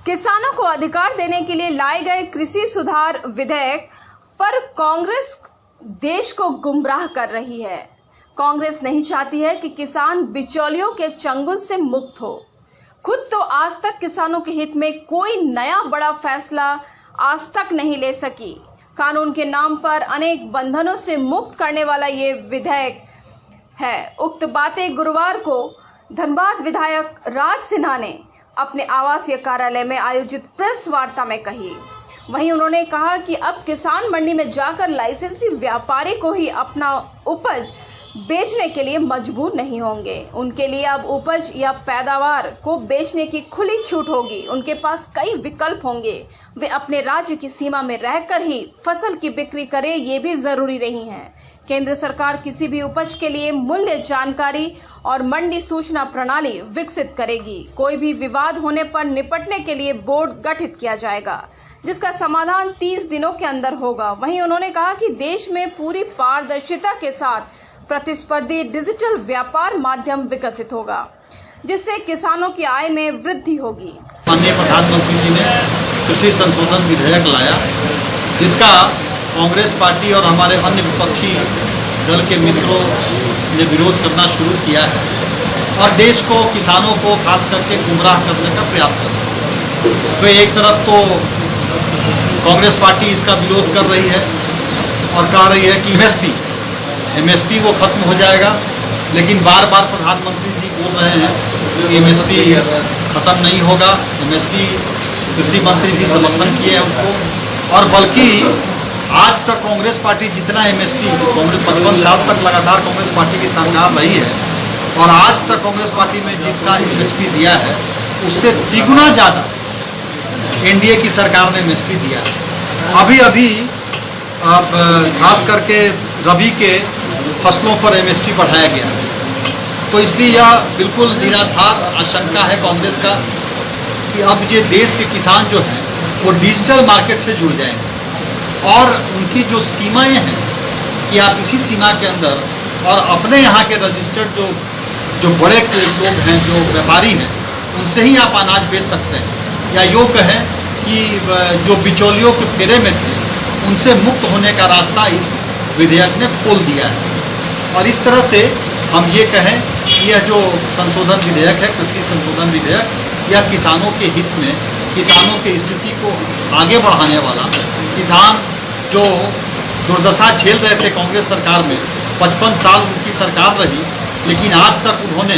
किसानों को अधिकार देने के लिए लाए गए कृषि सुधार विधेयक पर कांग्रेस देश को गुमराह कर रही है। कांग्रेस नहीं चाहती है कि किसान बिचौलियों के चंगुल से मुक्त हो। खुद तो आज तक किसानों के हित में कोई नया बड़ा फैसला आज तक नहीं ले सकी। कानून के नाम पर अनेक बंधनों से मुक्त करने वाला ये विधेयक है। उक्त बातें गुरुवार को धनबाद विधायक राज सिन्हा ने अपने आवासीय कार्यालय में आयोजित प्रेस वार्ता में कही। वहीं उन्होंने कहा कि अब किसान मंडी में जाकर लाइसेंसी व्यापारी को ही अपना उपज बेचने के लिए मजबूर नहीं होंगे। उनके लिए अब उपज या पैदावार को बेचने की खुली छूट होगी। उनके पास कई विकल्प होंगे। वे अपने राज्य की सीमा में रहकर ही फसल की बिक्री करें, ये भी जरूरी नहीं है। केंद्र सरकार किसी भी उपज के लिए मूल्य जानकारी और मंडी सूचना प्रणाली विकसित करेगी। कोई भी विवाद होने पर निपटने के लिए बोर्ड गठित किया जाएगा, जिसका समाधान 30 दिनों के अंदर होगा। वहीं उन्होंने कहा कि देश में पूरी पारदर्शिता के साथ प्रतिस्पर्धी डिजिटल व्यापार माध्यम विकसित होगा, जिससे किसानों की आय में वृद्धि होगी। माननीय प्रधानमंत्री जी ने कृषि संशोधन विधेयक लाया, जिसका कांग्रेस पार्टी और हमारे अन्य विपक्षी दल के मित्रों ने विरोध करना शुरू किया है और देश को, किसानों को खास करके गुमराह करने का प्रयास कर रहे हैं। तो एक तरफ तो कांग्रेस पार्टी इसका विरोध कर रही है और कह रही है कि एमएसपी वो खत्म हो जाएगा, लेकिन बार बार प्रधानमंत्री जी बोल रहे हैं कि एमएसपी खत्म नहीं होगा। एमएसपी कृषि मंत्री भी समर्थन किए हैं उसको, और बल्कि आज तक कांग्रेस पार्टी जितना एमएसपी, कांग्रेस 55 साल तक लगातार कांग्रेस पार्टी की सरकार रही है और आज तक कांग्रेस पार्टी में जितना एमएसपी दिया है उससे तिगुना ज़्यादा एनडीए की सरकार ने एमएसपी दिया है। अभी खास करके रबी के फसलों पर एमएसपी बढ़ाया गया है। तो इसलिए यह बिल्कुल निराधार आशंका है कांग्रेस का कि अब ये देश के किसान जो हैं वो डिजिटल मार्केट से जुड़ जाएंगे और उनकी जो सीमाएं हैं कि आप इसी सीमा के अंदर और अपने यहाँ के रजिस्टर्ड जो बड़े लोग हैं, जो व्यापारी हैं, उनसे ही आप अनाज बेच सकते हैं, या यूँ कहें कि जो बिचौलियों के फेरे में थे उनसे मुक्त होने का रास्ता इस विधेयक ने खोल दिया है। और इस तरह से हम ये कहें कि यह जो संशोधन विधेयक है, कृषि संशोधन विधेयक, यह किसानों के हित में, किसानों की स्थिति को आगे बढ़ाने वाला, किसान जो दुर्दशा झेल रहे थे कांग्रेस सरकार में, 55 साल उनकी सरकार रही, लेकिन आज तक उन्होंने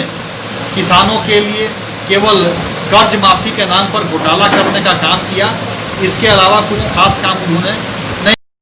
किसानों के लिए केवल कर्ज माफ़ी के नाम पर घोटाला करने का काम किया। इसके अलावा कुछ खास काम उन्होंने